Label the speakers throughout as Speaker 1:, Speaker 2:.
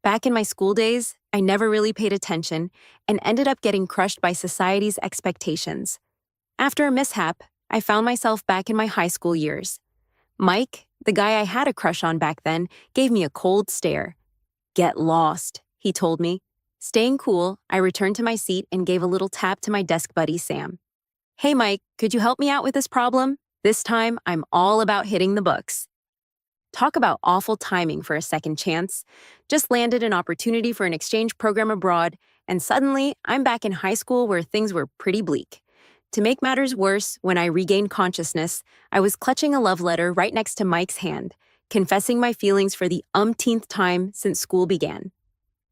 Speaker 1: Back in my school days, I never really paid attention and ended up getting crushed by society's expectations. After a mishap, I found myself back in my high school years. Mike, the guy I had a crush on back then, gave me a cold stare. "Get lost," he told me. Staying cool, I returned to my seat and gave a little tap to my desk buddy, Sam. "Hey, Mike, could you help me out with this problem? This time, I'm all about hitting the books." Talk about awful timing for a second chance. Just landed an opportunity for an exchange program abroad, and suddenly, I'm back in high school where things were pretty bleak. To make matters worse, when I regained consciousness, I was clutching a love letter right next to Mike's hand, confessing my feelings for the umpteenth time since school began.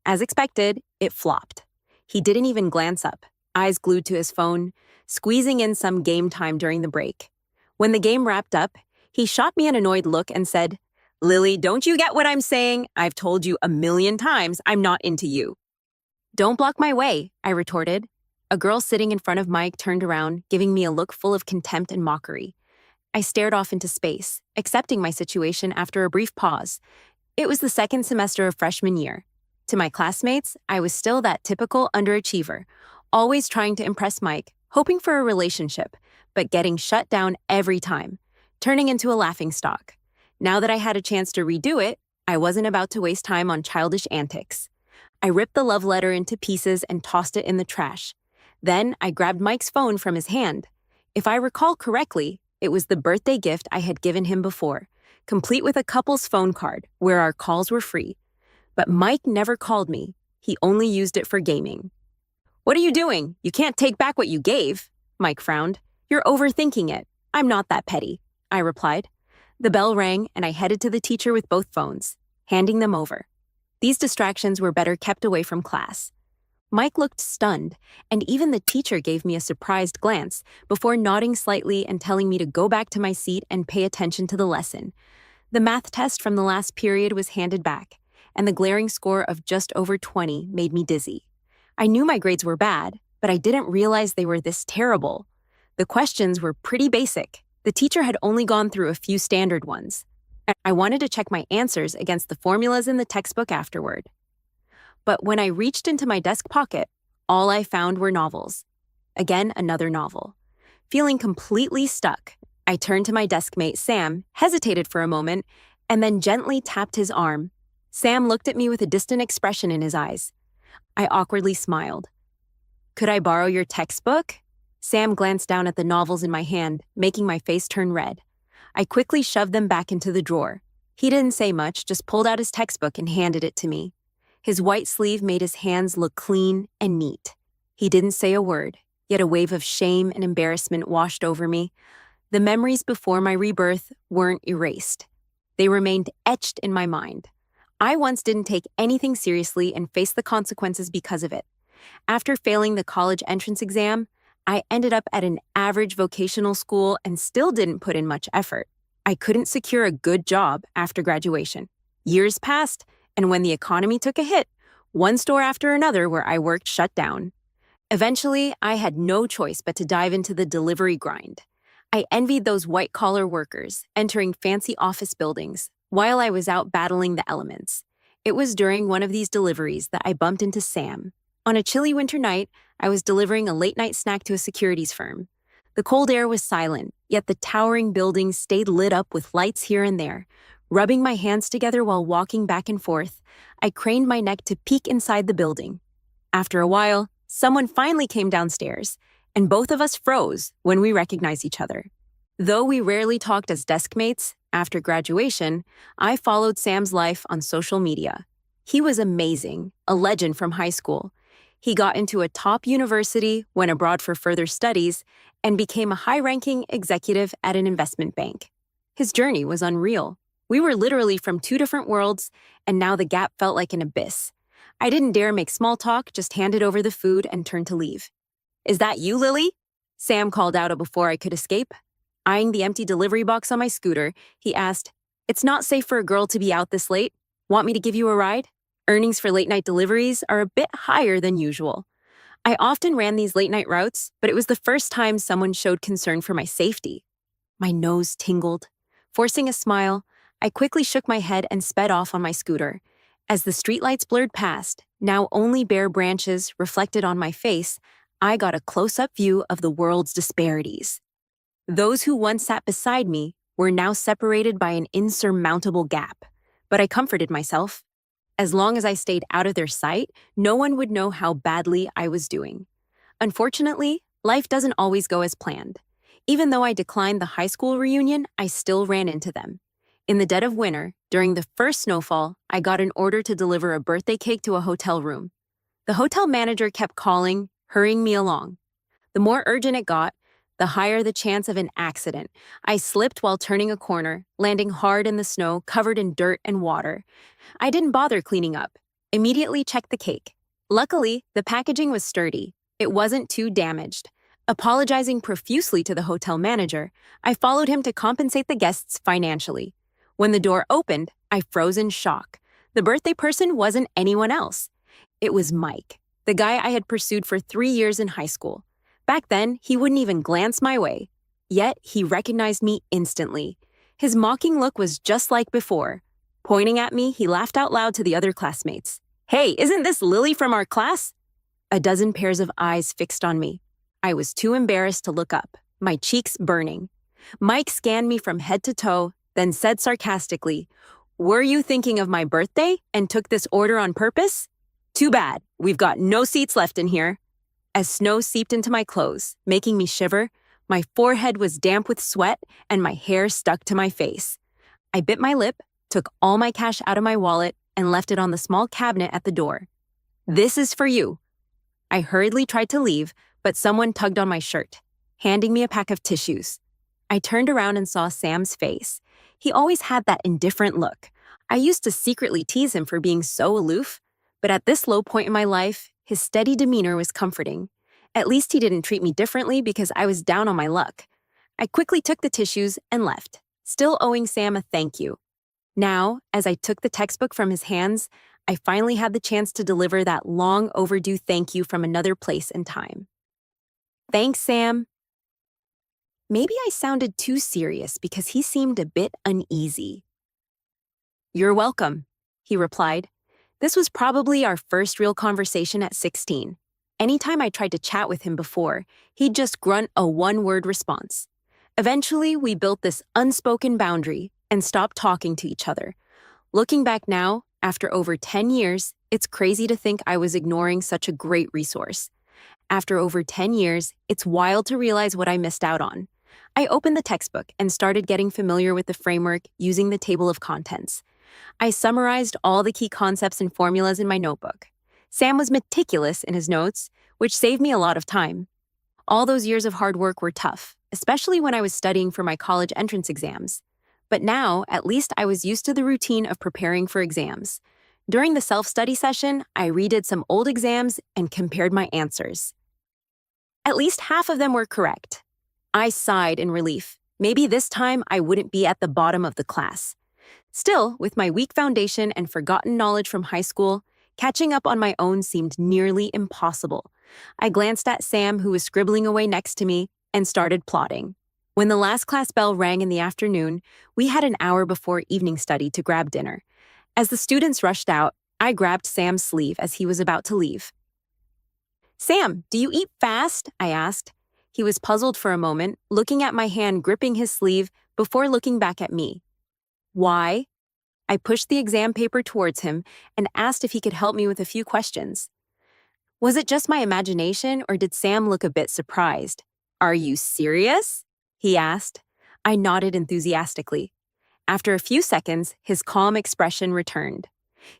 Speaker 1: As expected, it flopped. He didn't even glance up, eyes glued to his phone, squeezing in some game time during the break. When the game wrapped up, he shot me an annoyed look and said, "Lily, don't you get what I'm saying? I've told you a million times I'm not into you." "Don't block my way," I retorted. A girl sitting in front of Mike turned around, giving me a look full of contempt and mockery. I stared off into space, accepting my situation after a brief pause. It was the second semester of freshman year. To my classmates, I was still that typical underachiever, always trying to impress Mike, hoping for a relationship, but getting shut down every time, turning into a laughingstock. Now that I had a chance to redo it, I wasn't about to waste time on childish antics. I ripped the love letter into pieces and tossed it in the trash. Then I grabbed Mike's phone from his hand. If I recall correctly, it was the birthday gift I had given him before, complete with a couple's phone card where our calls were free. But Mike never called me. He only used it for gaming. "What are you doing? You can't take back what you gave." Mike frowned. "You're overthinking it. I'm not that petty," I replied. The bell rang and I headed to the teacher with both phones, handing them over. These distractions were better kept away from class. Mike looked stunned, and even the teacher gave me a surprised glance before nodding slightly and telling me to go back to my seat and pay attention to the lesson. The math test from the last period was handed back, and the glaring score of just over 20 made me dizzy. I knew my grades were bad, but I didn't realize they were this terrible. The questions were pretty basic. The teacher had only gone through a few standard ones. I wanted to check my answers against the formulas in the textbook afterward. But when I reached into my desk pocket, all I found were novels. Again, another novel. Feeling completely stuck, I turned to my desk mate, Sam, hesitated for a moment, and then gently tapped his arm. Sam looked at me with a distant expression in his eyes. I awkwardly smiled. "Could I borrow your textbook?" Sam glanced down at the novels in my hand, making my face turn red. I quickly shoved them back into the drawer. He didn't say much, just pulled out his textbook and handed it to me. His white sleeve made his hands look clean and neat. He didn't say a word, yet a wave of shame and embarrassment washed over me. The memories before my rebirth weren't erased. They remained etched in my mind. I once didn't take anything seriously and faced the consequences because of it. After failing the college entrance exam, I ended up at an average vocational school and still didn't put in much effort. I couldn't secure a good job after graduation. Years passed, and when the economy took a hit, one store after another where I worked shut down. Eventually, I had no choice but to dive into the delivery grind. I envied those white-collar workers entering fancy office buildings while I was out battling the elements. It was during one of these deliveries that I bumped into Sam. On a chilly winter night, I was delivering a late-night snack to a securities firm. The cold air was silent, yet the towering buildings stayed lit up with lights here and there. Rubbing my hands together while walking back and forth, I craned my neck to peek inside the building. After a while, someone finally came downstairs, and both of us froze when we recognized each other. Though we rarely talked as desk mates, after graduation, I followed Sam's life on social media. He was amazing, a legend from high school. He got into a top university, went abroad for further studies, and became a high-ranking executive at an investment bank. His journey was unreal. We were literally from two different worlds, and now the gap felt like an abyss. I didn't dare make small talk, just handed over the food and turned to leave. "Is that you, Lily?" Sam called out before I could escape. Eyeing the empty delivery box on my scooter, he asked, "It's not safe for a girl to be out this late. Want me to give you a ride? Earnings for late-night deliveries are a bit higher than usual." I often ran these late-night routes, but it was the first time someone showed concern for my safety. My nose tingled. Forcing a smile, I quickly shook my head and sped off on my scooter. As the streetlights blurred past, now only bare branches reflected on my face, I got a close-up view of the world's disparities. Those who once sat beside me were now separated by an insurmountable gap. But I comforted myself. As long as I stayed out of their sight, no one would know how badly I was doing. Unfortunately, life doesn't always go as planned. Even though I declined the high school reunion, I still ran into them. In the dead of winter, during the first snowfall, I got an order to deliver a birthday cake to a hotel room. The hotel manager kept calling, hurrying me along. The more urgent it got, the higher the chance of an accident. I slipped while turning a corner, landing hard in the snow, covered in dirt and water. I didn't bother cleaning up. Immediately checked the cake. Luckily, the packaging was sturdy. It wasn't too damaged. Apologizing profusely to the hotel manager, I followed him to compensate the guests financially. When the door opened, I froze in shock. The birthday person wasn't anyone else. It was Mike, the guy I had pursued for 3 years in high school. Back then, he wouldn't even glance my way. Yet, he recognized me instantly. His mocking look was just like before. Pointing at me, he laughed out loud to the other classmates. "Hey, isn't this Lily from our class?" A dozen pairs of eyes fixed on me. I was too embarrassed to look up, my cheeks burning. Mike scanned me from head to toe, then said sarcastically, "Were you thinking of my birthday and took this order on purpose? Too bad, we've got no seats left in here." As snow seeped into my clothes, making me shiver, my forehead was damp with sweat and my hair stuck to my face. I bit my lip, took all my cash out of my wallet, and left it on the small cabinet at the door. "This is for you." I hurriedly tried to leave, but someone tugged on my shirt, handing me a pack of tissues. I turned around and saw Sam's face. He always had that indifferent look. I used to secretly tease him for being so aloof, but at this low point in my life, his steady demeanor was comforting. At least he didn't treat me differently because I was down on my luck. I quickly took the tissues and left, still owing Sam a thank you. Now, as I took the textbook from his hands, I finally had the chance to deliver that long overdue thank you from another place and time. "Thanks, Sam." Maybe I sounded too serious because he seemed a bit uneasy. "You're welcome," he replied. This was probably our first real conversation at 16. Anytime I tried to chat with him before, he'd just grunt a one-word response. Eventually, we built this unspoken boundary and stopped talking to each other. Looking back now, after over 10 years, it's crazy to think I was ignoring such a great resource. After over 10 years, it's wild to realize what I missed out on. I opened the textbook and started getting familiar with the framework using the table of contents. I summarized all the key concepts and formulas in my notebook. Sam was meticulous in his notes, which saved me a lot of time. All those years of hard work were tough, especially when I was studying for my college entrance exams. But now, at least I was used to the routine of preparing for exams. During the self-study session, I redid some old exams and compared my answers. At least half of them were correct. I sighed in relief. Maybe this time I wouldn't be at the bottom of the class. Still, with my weak foundation and forgotten knowledge from high school, catching up on my own seemed nearly impossible. I glanced at Sam, who was scribbling away next to me, and started plotting. When the last class bell rang in the afternoon, we had an hour before evening study to grab dinner. As the students rushed out, I grabbed Sam's sleeve as he was about to leave. "Sam, do you eat fast?" I asked. He was puzzled for a moment, looking at my hand gripping his sleeve before looking back at me. "Why?" I pushed the exam paper towards him and asked if he could help me with a few questions. Was it just my imagination, or did Sam look a bit surprised? "Are you serious?" he asked. I nodded enthusiastically. After a few seconds, his calm expression returned.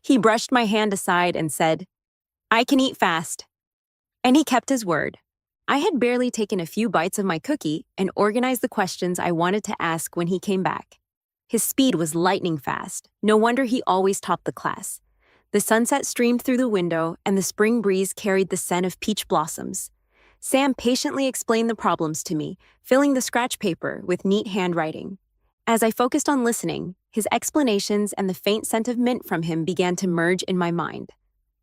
Speaker 1: He brushed my hand aside and said, "I can eat fast." And he kept his word. I had barely taken a few bites of my cookie and organized the questions I wanted to ask when he came back. His speed was lightning fast. No wonder he always topped the class. The sunset streamed through the window, and the spring breeze carried the scent of peach blossoms. Sam patiently explained the problems to me, filling the scratch paper with neat handwriting. As I focused on listening, his explanations and the faint scent of mint from him began to merge in my mind.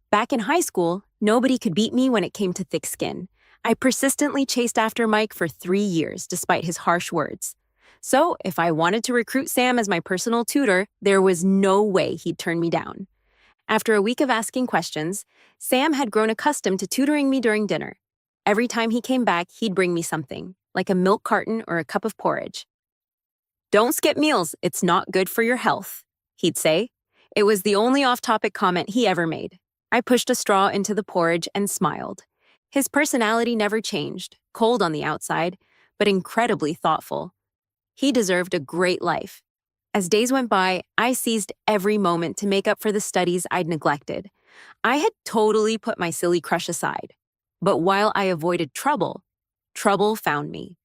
Speaker 1: Back in high school, nobody could beat me when it came to thick skin. I persistently chased after Mike for 3 years, despite his harsh words. So, if I wanted to recruit Sam as my personal tutor, there was no way he'd turn me down. After a week of asking questions, Sam had grown accustomed to tutoring me during dinner. Every time he came back, he'd bring me something, like a milk carton or a cup of porridge. "Don't skip meals, it's not good for your health," he'd say. It was the only off-topic comment he ever made. I pushed a straw into the porridge and smiled. His personality never changed, cold on the outside, but incredibly thoughtful. He deserved a great life. As days went by, I seized every moment to make up for the studies I'd neglected. I had totally put my silly crush aside. But while I avoided trouble, trouble found me.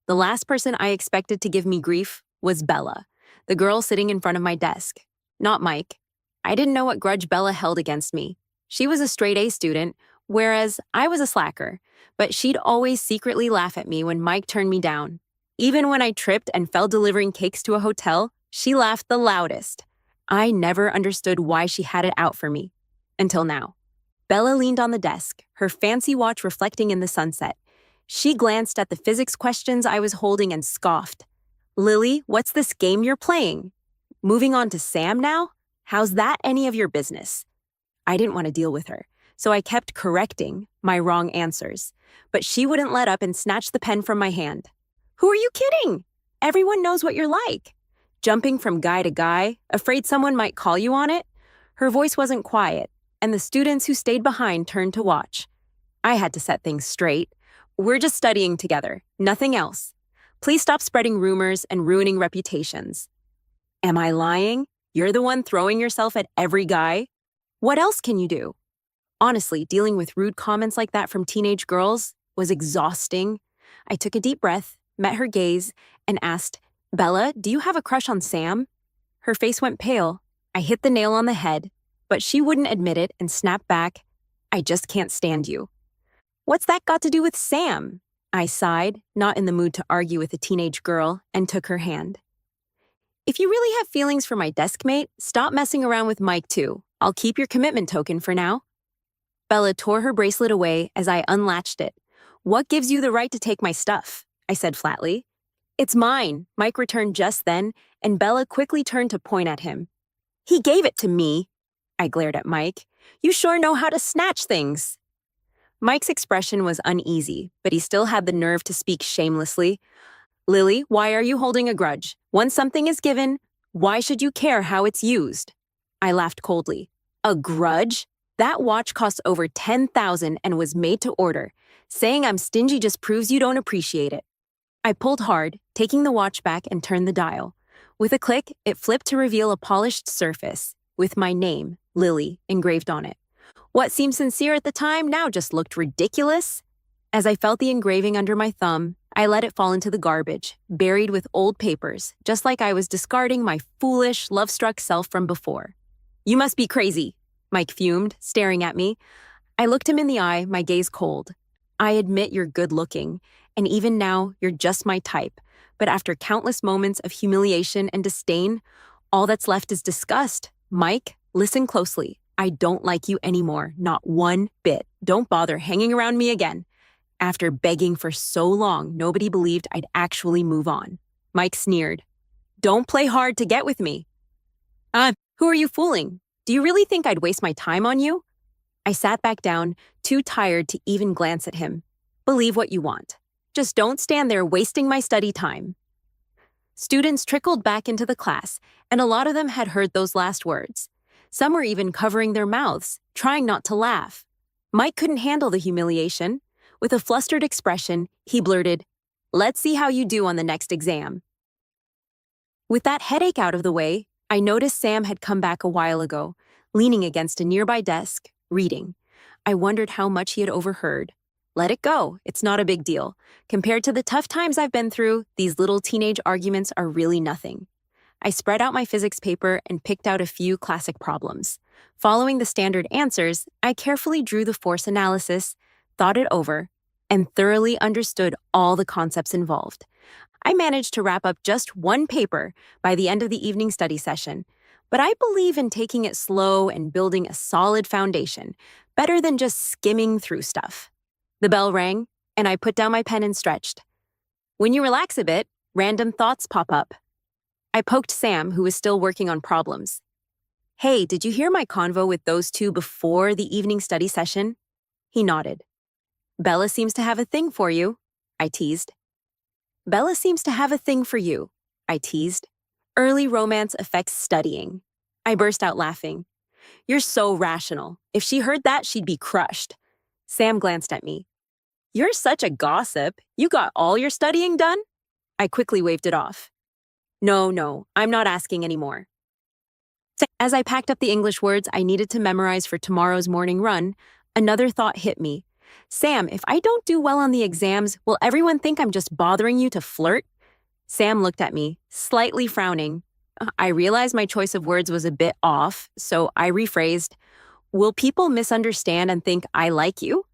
Speaker 1: The last person I expected to give me grief was Bella, the girl sitting in front of my desk. Not Mike. I didn't know what grudge Bella held against me. She was a straight A student, whereas I was a slacker, but she'd always secretly laugh at me when Mike turned me down. Even when I tripped and fell delivering cakes to a hotel, she laughed the loudest. I never understood why she had it out for me. Until now. Bella leaned on the desk, her fancy watch reflecting in the sunset. She glanced at the physics questions I was holding and scoffed. "Lily, what's this game you're playing? Moving on to Sam now? How's that any of your business?" I didn't want to deal with her, so I kept correcting my wrong answers. But she wouldn't let up and snatched the pen from my hand. "Who are you kidding? Everyone knows what you're like." Jumping from guy to guy, afraid someone might call you on it? Her voice wasn't quiet, and the students who stayed behind turned to watch. I had to set things straight. "We're just studying together, nothing else. Please stop spreading rumors and ruining reputations." Am I lying? You're the one throwing yourself at every guy? What else can you do? Honestly, dealing with rude comments like that from teenage girls was exhausting. I took a deep breath, met her gaze, and asked, "Bella, do you have a crush on Sam?" Her face went pale. I hit the nail on the head, but she wouldn't admit it and snapped back, "I just can't stand you." "What's that got to do with Sam?" I sighed, not in the mood to argue with a teenage girl, and took her hand. "If you really have feelings for my desk mate, stop messing around with Mike too. I'll keep your commitment token for now." Bella tore her bracelet away as I unlatched it. "What gives you the right to take my stuff?" I said flatly. "It's mine," Mike returned just then, and Bella quickly turned to point at him. "He gave it to me." I glared at Mike. "You sure know how to snatch things." Mike's expression was uneasy, but he still had the nerve to speak shamelessly. "Lily, why are you holding a grudge? Once something is given, why should you care how it's used?" I laughed coldly. "A grudge? That watch cost over $10,000 and was made to order. Saying I'm stingy just proves you don't appreciate it." I pulled hard, taking the watch back and turned the dial. With a click, it flipped to reveal a polished surface, with my name, Lily, engraved on it. What seemed sincere at the time now just looked ridiculous. As I felt the engraving under my thumb, I let it fall into the garbage, buried with old papers, just like I was discarding my foolish, love-struck self from before. "You must be crazy," Mike fumed, staring at me. I looked him in the eye, my gaze cold. "I admit you're good-looking, and even now, you're just my type. But after countless moments of humiliation and disdain, all that's left is disgust. Mike, listen closely. I don't like you anymore, not one bit. Don't bother hanging around me again." After begging for so long, nobody believed I'd actually move on. Mike sneered. "Don't play hard to get with me." Who are you fooling? Do you really think I'd waste my time on you?" I sat back down, too tired to even glance at him. "Believe what you want. Just don't stand there wasting my study time." Students trickled back into the class, and a lot of them had heard those last words. Some were even covering their mouths, trying not to laugh. Mike couldn't handle the humiliation. With a flustered expression, he blurted, "Let's see how you do on the next exam." With that headache out of the way, I noticed Sam had come back a while ago, leaning against a nearby desk, reading. I wondered how much he had overheard. Let it go, it's not a big deal. Compared to the tough times I've been through, these little teenage arguments are really nothing. I spread out my physics paper and picked out a few classic problems. Following the standard answers, I carefully drew the force analysis, thought it over, and thoroughly understood all the concepts involved. I managed to wrap up just one paper by the end of the evening study session, but I believe in taking it slow and building a solid foundation, better than just skimming through stuff. The bell rang, and I put down my pen and stretched. When you relax a bit, random thoughts pop up. I poked Sam, who was still working on problems. Hey, did you hear my convo with those two before the evening study session? He nodded. Bella seems to have a thing for you, I teased. Bella seems to have a thing for you, I teased. Early romance affects studying. I burst out laughing. You're so rational. If she heard that, she'd be crushed. Sam glanced at me. You're such a gossip. You got all your studying done? I quickly waved it off. No, I'm not asking anymore. As I packed up the English words I needed to memorize for tomorrow's morning run, another thought hit me. Sam, if I don't do well on the exams, will everyone think I'm just bothering you to flirt? Sam looked at me, slightly frowning. I realized my choice of words was a bit off, so I rephrased, will people misunderstand and think I like you?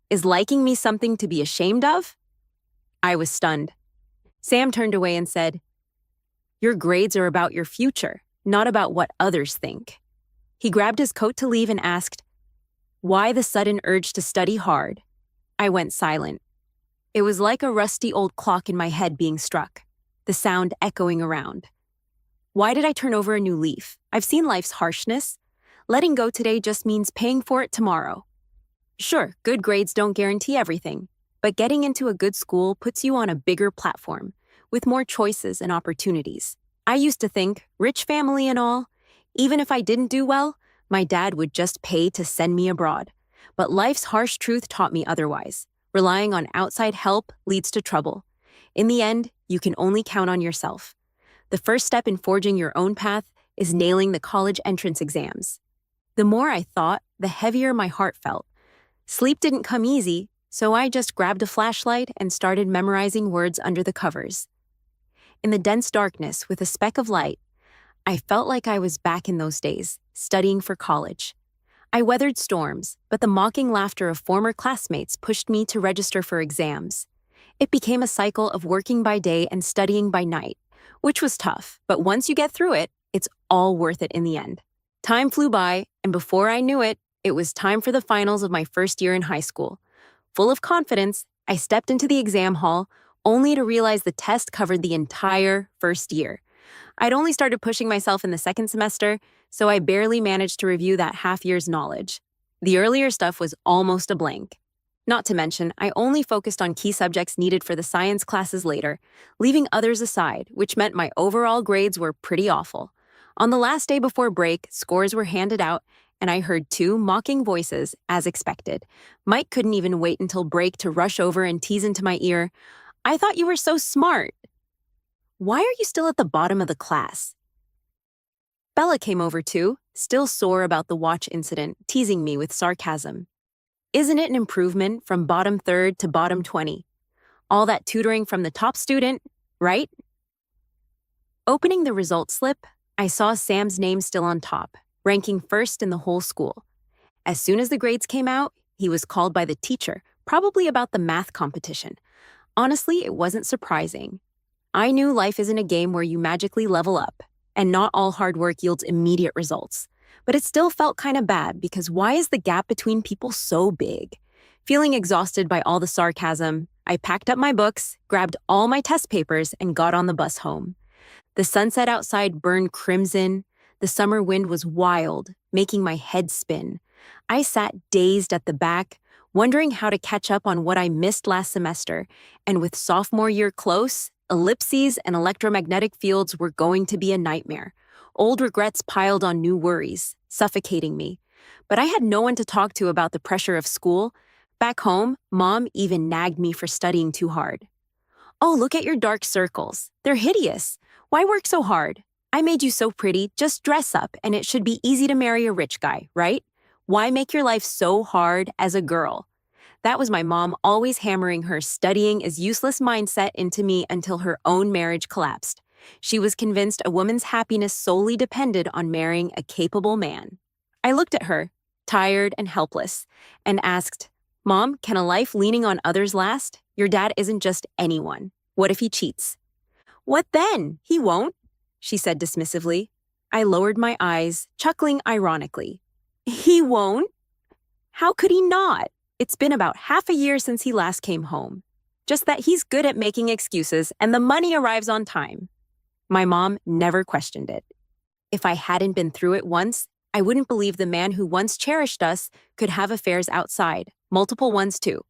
Speaker 1: Is liking me something to be ashamed of? I was stunned. Sam turned away and said, your grades are about your future, not about what others think. He grabbed his coat to leave and asked, why the sudden urge to study hard? I went silent. It was like a rusty old clock in my head being struck, the sound echoing around. Why did I turn over a new leaf? I've seen life's harshness. Letting go today just means paying for it tomorrow. Sure, good grades don't guarantee everything, but getting into a good school puts you on a bigger platform, with more choices and opportunities. I used to think, rich family and all, even if I didn't do well, my dad would just pay to send me abroad. But life's harsh truth taught me otherwise. Relying on outside help leads to trouble. In the end, you can only count on yourself. The first step in forging your own path is nailing the college entrance exams. The more I thought, the heavier my heart felt. Sleep didn't come easy, so I just grabbed a flashlight and started memorizing words under the covers. In the dense darkness, with a speck of light, I felt like I was back in those days, studying for college. I weathered storms, but the mocking laughter of former classmates pushed me to register for exams. It became a cycle of working by day and studying by night, which was tough, but once you get through it, it's all worth it in the end. Time flew by, and before I knew it, it was time for the finals of my first year in high school. Full of confidence, I stepped into the exam hall, only to realize the test covered the entire first year. I'd only started pushing myself in the second semester, so I barely managed to review that half year's knowledge. The earlier stuff was almost a blank. Not to mention, I only focused on key subjects needed for the science classes later, leaving others aside, which meant my overall grades were pretty awful. On the last day before break, scores were handed out, and I heard two mocking voices, as expected. Mike couldn't even wait until break to rush over and tease into my ear, I thought you were so smart. Why are you still at the bottom of the class? Bella came over too, still sore about the watch incident, teasing me with sarcasm. Isn't it an improvement from bottom third to bottom 20? All that tutoring from the top student, right? Opening the results slip, I saw Sam's name still on top, ranking first in the whole school. As soon as the grades came out, he was called by the teacher, probably about the math competition. Honestly, it wasn't surprising. I knew life isn't a game where you magically level up, and not all hard work yields immediate results. But it still felt kind of bad because why is the gap between people so big? Feeling exhausted by all the sarcasm, I packed up my books, grabbed all my test papers, and got on the bus home. The sunset outside burned crimson. The summer wind was wild, making my head spin. I sat dazed at the back, wondering how to catch up on what I missed last semester, and with sophomore year close, ellipses and electromagnetic fields were going to be a nightmare. Old regrets piled on new worries, suffocating me. But I had no one to talk to about the pressure of school. Back home, Mom even nagged me for studying too hard. Oh, look at your dark circles. They're hideous. Why work so hard? I made you so pretty, just dress up, and it should be easy to marry a rich guy, right? Why make your life so hard as a girl? That was my mom always hammering her studying is useless mindset into me until her own marriage collapsed. She was convinced a woman's happiness solely depended on marrying a capable man. I looked at her, tired and helpless, and asked, Mom, can a life leaning on others last? Your dad isn't just anyone. What if he cheats? What then? He won't, she said dismissively. I lowered my eyes, chuckling ironically. He won't? How could he not? It's been about half a year since he last came home. Just that he's good at making excuses and the money arrives on time. My mom never questioned it. If I hadn't been through it once, I wouldn't believe the man who once cherished us could have affairs outside, multiple ones too.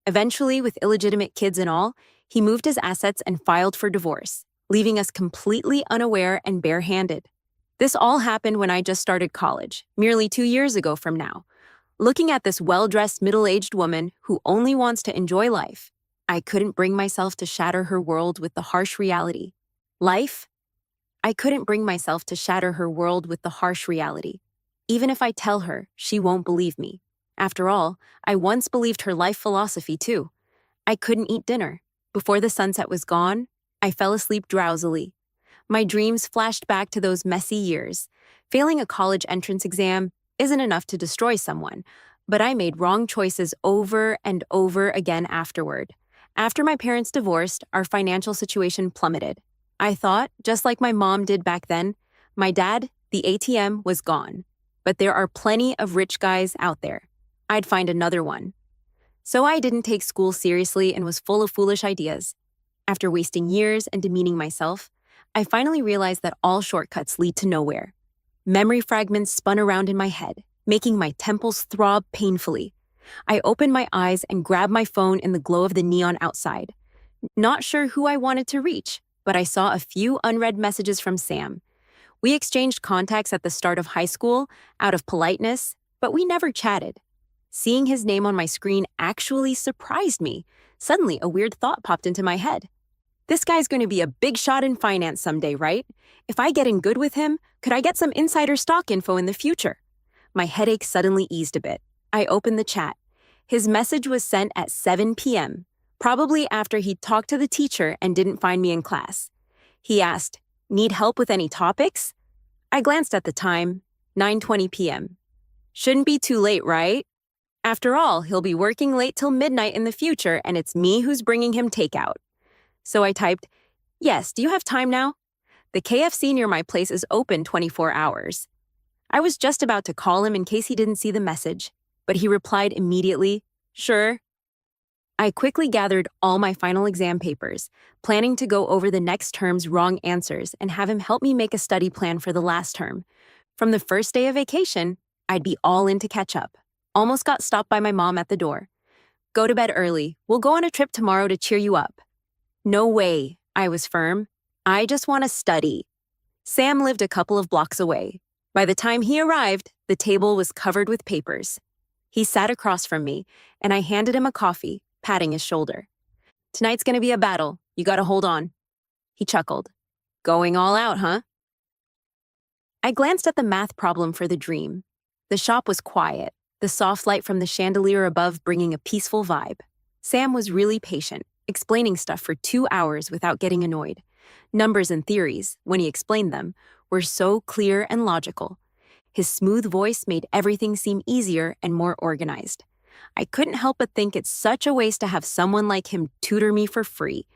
Speaker 1: Eventually, with illegitimate kids and all, he moved his assets and filed for divorce, leaving us completely unaware and barehanded. This all happened when I just started college, merely 2 years ago from now. Looking at this well-dressed middle-aged woman who only wants to enjoy life, I couldn't bring myself to shatter her world with the harsh reality. Life? I couldn't bring myself to shatter her world with the harsh reality. Even if I tell her, she won't believe me. After all, I once believed her life philosophy too. I couldn't eat dinner. Before the sunset was gone, I fell asleep drowsily. My dreams flashed back to those messy years. Failing a college entrance exam isn't enough to destroy someone, but I made wrong choices over and over again afterward. After my parents divorced, our financial situation plummeted. I thought, just like my mom did back then, my dad, the ATM, was gone. But there are plenty of rich guys out there. I'd find another one. So I didn't take school seriously and was full of foolish ideas. After wasting years and demeaning myself, I finally realized that all shortcuts lead to nowhere. Memory fragments spun around in my head, making my temples throb painfully. I opened my eyes and grabbed my phone in the glow of the neon outside. Not sure who I wanted to reach, but I saw a few unread messages from Sam. We exchanged contacts at the start of high school, out of politeness, but we never chatted. Seeing his name on my screen actually surprised me. Suddenly, a weird thought popped into my head. This guy's going to be a big shot in finance someday, right? If I get in good with him, could I get some insider stock info in the future? My headache suddenly eased a bit. I opened the chat. His message was sent at 7 p.m., probably after he'd talked to the teacher and didn't find me in class. He asked, "Need help with any topics?" I glanced at the time, 9:20 p.m. Shouldn't be too late, right? After all, he'll be working late till midnight in the future, and it's me who's bringing him takeout. So I typed, "Yes, do you have time now? The KFC near my place is open 24 hours. I was just about to call him in case he didn't see the message, but he replied immediately, "Sure." I quickly gathered all my final exam papers, planning to go over the next term's wrong answers and have him help me make a study plan for the last term. From the first day of vacation, I'd be all in to catch up. Almost got stopped by my mom at the door. "Go to bed early. We'll go on a trip tomorrow to cheer you up." "No way," I was firm. "I just want to study." Sam lived a couple of blocks away. By the time he arrived, the table was covered with papers. He sat across from me, and I handed him a coffee, patting his shoulder. "Tonight's gonna be a battle. You gotta hold on." He chuckled. "Going all out, huh?" I glanced at the math problem for the dream. The shop was quiet, the soft light from the chandelier above bringing a peaceful vibe. Sam was really patient, explaining stuff for 2 hours without getting annoyed. Numbers and theories, when he explained them, were so clear and logical. His smooth voice made everything seem easier and more organized. I couldn't help but think it's such a waste to have someone like him tutor me for free.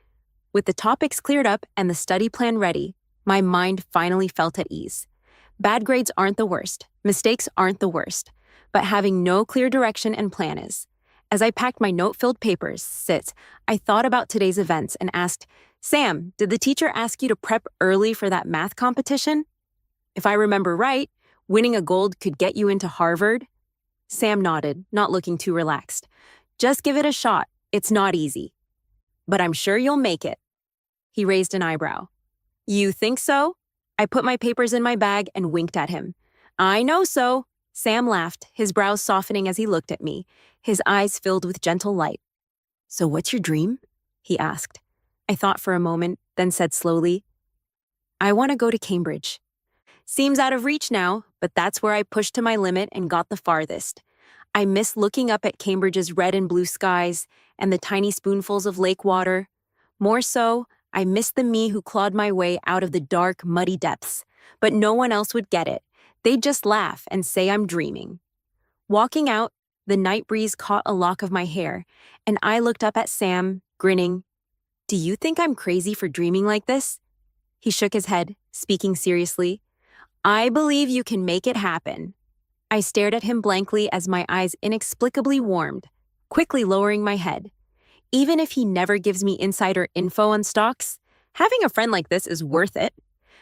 Speaker 1: With the topics cleared up and the study plan ready, my mind finally felt at ease. Bad grades aren't the worst, mistakes aren't the worst, but having no clear direction and plan is. As I packed my note-filled papers, I thought about today's events and asked, "Sam, did the teacher ask you to prep early for that math competition? If I remember right, winning a gold could get you into Harvard?" Sam nodded, not looking too relaxed. "Just give it a shot. It's not easy. But I'm sure you'll make it." He raised an eyebrow. "You think so?" I put my papers in my bag and winked at him. "I know so." Sam laughed, his brows softening as he looked at me, his eyes filled with gentle light. "So what's your dream?" he asked. I thought for a moment, then said slowly, "I want to go to Cambridge." Seems out of reach now, but that's where I pushed to my limit and got the farthest. I miss looking up at Cambridge's red and blue skies and the tiny spoonfuls of lake water. More so, I miss the me who clawed my way out of the dark, muddy depths. But no one else would get it. They'd just laugh and say I'm dreaming. Walking out, the night breeze caught a lock of my hair, and I looked up at Sam, grinning. "Do you think I'm crazy for dreaming like this?" He shook his head, speaking seriously. "I believe you can make it happen." I stared at him blankly as my eyes inexplicably warmed, quickly lowering my head. Even if he never gives me insider info on stocks, having a friend like this is worth it.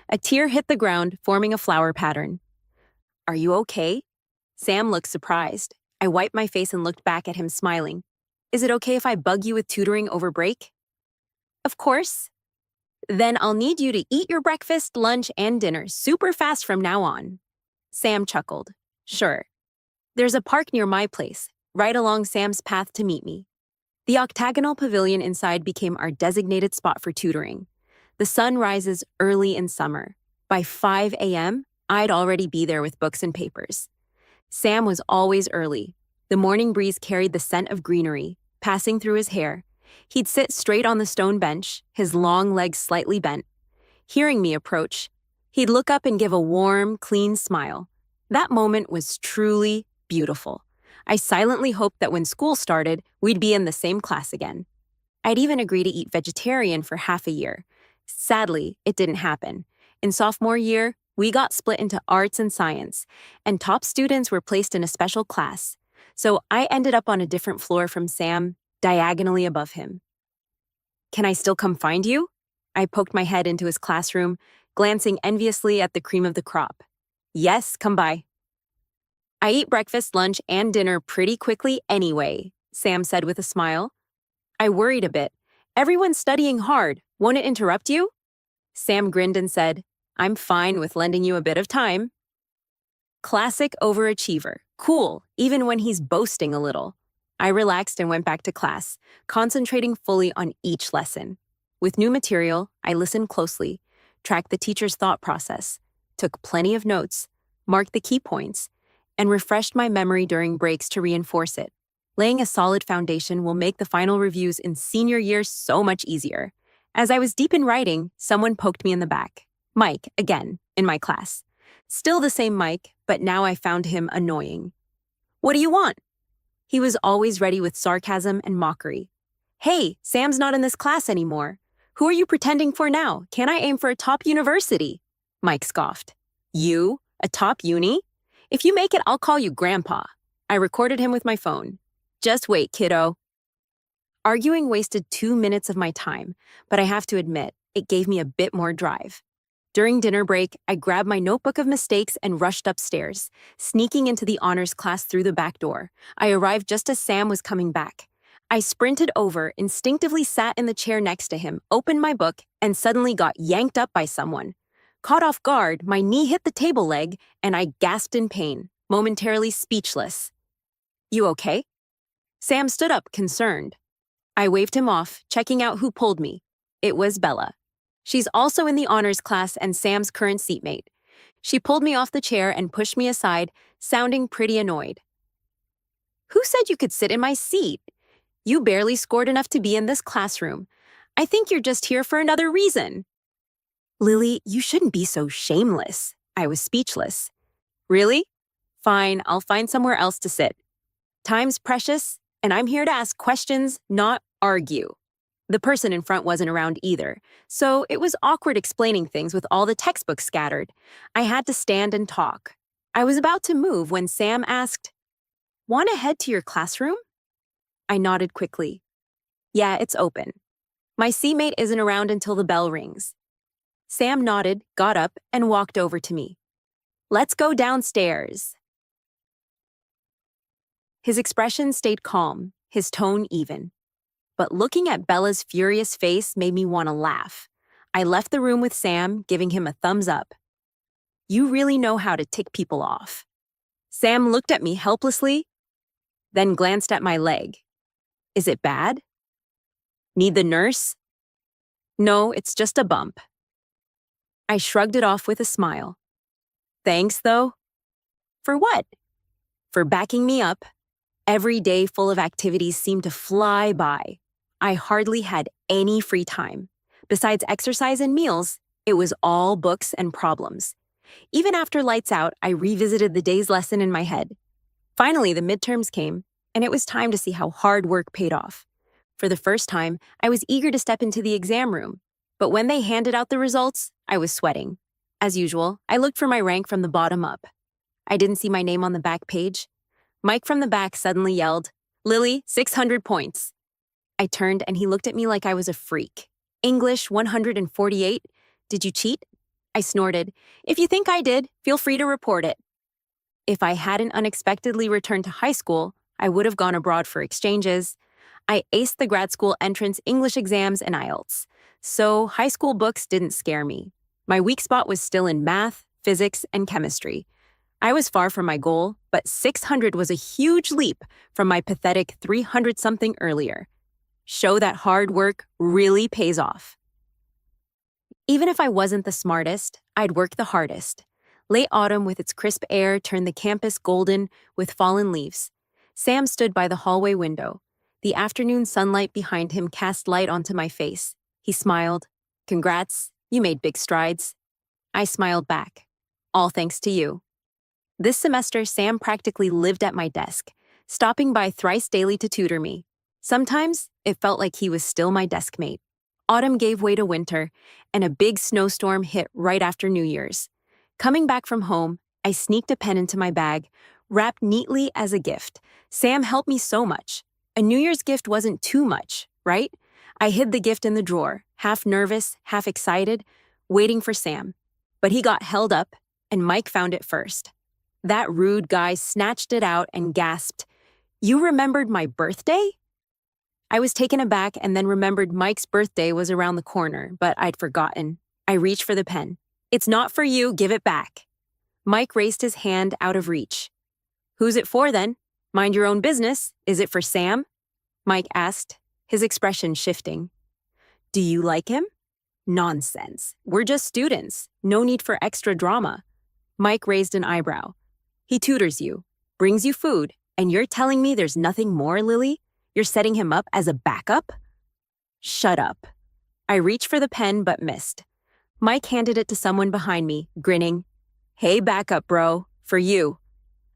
Speaker 1: A tear hit the ground, forming a flower pattern. Are you okay? Sam looked surprised. I wiped my face and looked back at him, smiling. Is it okay if I bug you with tutoring over break? Of course. Then I'll need you to eat your breakfast, lunch, and dinner super fast from now on. Sam chuckled. Sure. There's a park near my place, right along Sam's path to meet me. The octagonal pavilion inside became our designated spot for tutoring. The sun rises early in summer. By 5 a.m., I'd already be there with books and papers. Sam was always early. The morning breeze carried the scent of greenery, passing through his hair. He'd sit straight on the stone bench, his long legs slightly bent. Hearing me approach, he'd look up and give a warm, clean smile. That moment was truly beautiful. I silently hoped that when school started, we'd be in the same class again. I'd even agree to eat vegetarian for half a year. Sadly, it didn't happen. In sophomore year, we got split into arts and science, and top students were placed in a special class. So I ended up on a different floor from Sam, diagonally above him. Can I still come find you? I poked my head into his classroom, glancing enviously at the cream of the crop. Yes, come by. I eat breakfast, lunch, and dinner pretty quickly anyway, Sam said with a smile. I worried a bit. Everyone's studying hard. Won't it interrupt you? Sam grinned and said, I'm fine with lending you a bit of time. Classic overachiever. Cool, even when he's boasting a little. I relaxed and went back to class, concentrating fully on each lesson. With new material, I listened closely, tracked the teacher's thought process, took plenty of notes, marked the key points, and refreshed my memory during breaks to reinforce it. Laying a solid foundation will make the final reviews in senior year so much easier. As I was deep in writing, someone poked me in the back. Mike, again, in my class. Still the same Mike, but now I found him annoying. What do you want? He was always ready with sarcasm and mockery. Hey, Sam's not in this class anymore. Who are you pretending for now? Can I aim for a top university? Mike scoffed. You? A top uni? If you make it, I'll call you Grandpa. I recorded him with my phone. Just wait, kiddo. Arguing wasted 2 minutes of my time, but I have to admit, it gave me a bit more drive. During dinner break, I grabbed my notebook of mistakes and rushed upstairs, sneaking into the honors class through the back door. I arrived just as Sam was coming back. I sprinted over, instinctively sat in the chair next to him, opened my book, and suddenly got yanked up by someone. Caught off guard, my knee hit the table leg, and I gasped in pain, momentarily speechless. You okay? Sam stood up, concerned. I waved him off, checking out who pulled me. It was Bella. She's also in the honors class and Sam's current seatmate. She pulled me off the chair and pushed me aside, sounding pretty annoyed. Who said you could sit in my seat? You barely scored enough to be in this classroom. I think you're just here for another reason. Lily, you shouldn't be so shameless. I was speechless. Really? Fine, I'll find somewhere else to sit. Time's precious, and I'm here to ask questions, not argue. The person in front wasn't around either, so it was awkward explaining things with all the textbooks scattered. I had to stand and talk. I was about to move when Sam asked, Want to head to your classroom? I nodded quickly. Yeah, it's open. My seatmate isn't around until the bell rings. Sam nodded, got up, and walked over to me. Let's go downstairs. His expression stayed calm, his tone even. But looking at Bella's furious face made me want to laugh. I left the room with Sam, giving him a thumbs up. You really know how to tick people off. Sam looked at me helplessly, then glanced at my leg. Is it bad? Need the nurse? No, it's just a bump. I shrugged it off with a smile. Thanks, though. For what? For backing me up. Every day full of activities seemed to fly by. I hardly had any free time. Besides exercise and meals, it was all books and problems. Even after lights out, I revisited the day's lesson in my head. Finally, the midterms came, and it was time to see how hard work paid off. For the first time, I was eager to step into the exam room. But when they handed out the results, I was sweating. As usual, I looked for my rank from the bottom up. I didn't see my name on the back page. Mike from the back suddenly yelled, Lily, 600 points. I turned and he looked at me like I was a freak. English 148? Did you cheat? I snorted. If you think I did, feel free to report it. If I hadn't unexpectedly returned to high school, I would have gone abroad for exchanges. I aced the grad school entrance English exams and IELTS, so high school books didn't scare me. My weak spot was still in math, physics, and chemistry. I was far from my goal, but 600 was a huge leap from my pathetic 300-something earlier. Show that hard work really pays off. Even if I wasn't the smartest, I'd work the hardest. Late autumn with its crisp air turned the campus golden with fallen leaves. Sam stood by the hallway window. The afternoon sunlight behind him cast light onto my face. He smiled. Congrats, you made big strides. I smiled back. All thanks to you. This semester, Sam practically lived at my desk, stopping by thrice daily to tutor me. Sometimes, it felt like he was still my desk mate. Autumn gave way to winter, and a big snowstorm hit right after New Year's. Coming back from home, I sneaked a pen into my bag, wrapped neatly as a gift. Sam helped me so much. A New Year's gift wasn't too much, right? I hid the gift in the drawer, half nervous, half excited, waiting for Sam. But he got held up, and Mike found it first. That rude guy snatched it out and gasped, "You remembered my birthday?" I was taken aback and then remembered Mike's birthday was around the corner, but I'd forgotten. I reached for the pen. "It's not for you, give it back." Mike raised his hand out of reach. "Who's it for then? Mind your own business. Is it for Sam?" Mike asked, his expression shifting. "Do you like him?" "Nonsense. We're just students. No need for extra drama." Mike raised an eyebrow. "He tutors you, brings you food, and you're telling me there's nothing more, Lily? You're setting him up as a backup?" "Shut up." I reached for the pen but missed. Mike handed it to someone behind me, grinning. "Hey, backup, bro. For you."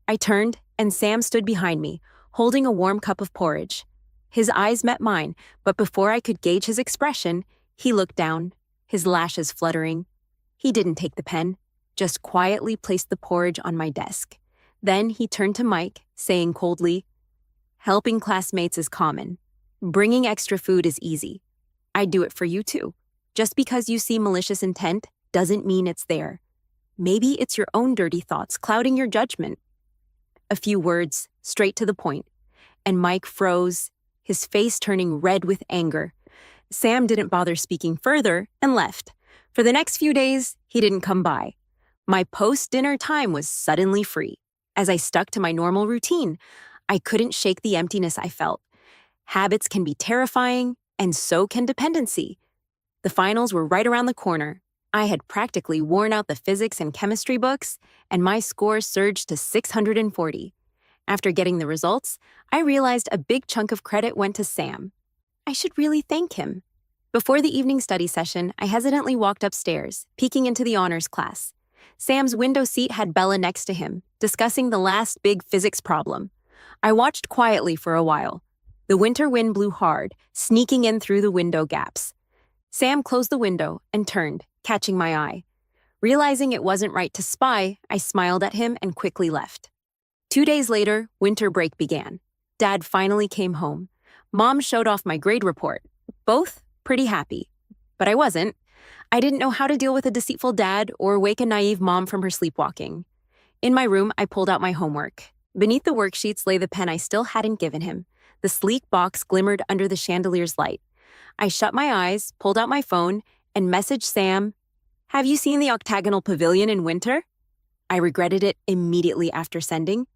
Speaker 1: I turned, and Sam stood behind me, holding a warm cup of porridge. His eyes met mine, but before I could gauge his expression, he looked down, his lashes fluttering. He didn't take the pen, just quietly placed the porridge on my desk. Then he turned to Mike, saying coldly, "Helping classmates is common. Bringing extra food is easy. I'd do it for you too. Just because you see malicious intent doesn't mean it's there. Maybe it's your own dirty thoughts clouding your judgment." A few words, straight to the point, and Mike froze, his face turning red with anger. Sam didn't bother speaking further and left. For the next few days, he didn't come by. My post-dinner time was suddenly free. As I stuck to my normal routine, I couldn't shake the emptiness I felt. Habits can be terrifying, and so can dependency. The finals were right around the corner. I had practically worn out the physics and chemistry books, and my score surged to 640. After getting the results, I realized a big chunk of credit went to Sam. I should really thank him. Before the evening study session, I hesitantly walked upstairs, peeking into the honors class. Sam's window seat had Bella next to him, discussing the last big physics problem. I watched quietly for a while. The winter wind blew hard, sneaking in through the window gaps. Sam closed the window and turned, catching my eye. Realizing it wasn't right to spy, I smiled at him and quickly left. 2 days later, winter break began. Dad finally came home. Mom showed off my grade report. Both pretty happy. But I wasn't. I didn't know how to deal with a deceitful dad or wake a naive mom from her sleepwalking. In my room, I pulled out my homework. Beneath the worksheets lay the pen I still hadn't given him. The sleek box glimmered under the chandelier's light. I shut my eyes, pulled out my phone, and messaged Sam, "Have you seen the octagonal pavilion in winter?" I regretted it immediately after sending.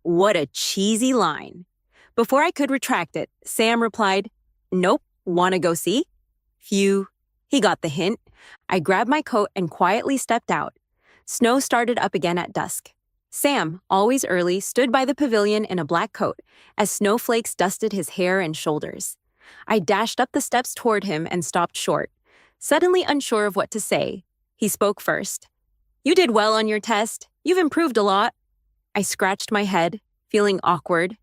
Speaker 1: What a cheesy line. Before I could retract it, Sam replied, "Nope, wanna go see?" Phew, he got the hint. I grabbed my coat and quietly stepped out. Snow started up again at dusk. Sam, always early, stood by the pavilion in a black coat as snowflakes dusted his hair and shoulders. I dashed up the steps toward him and stopped short, suddenly unsure of what to say. He spoke first. "You did well on your test. You've improved a lot." I scratched my head, feeling awkward.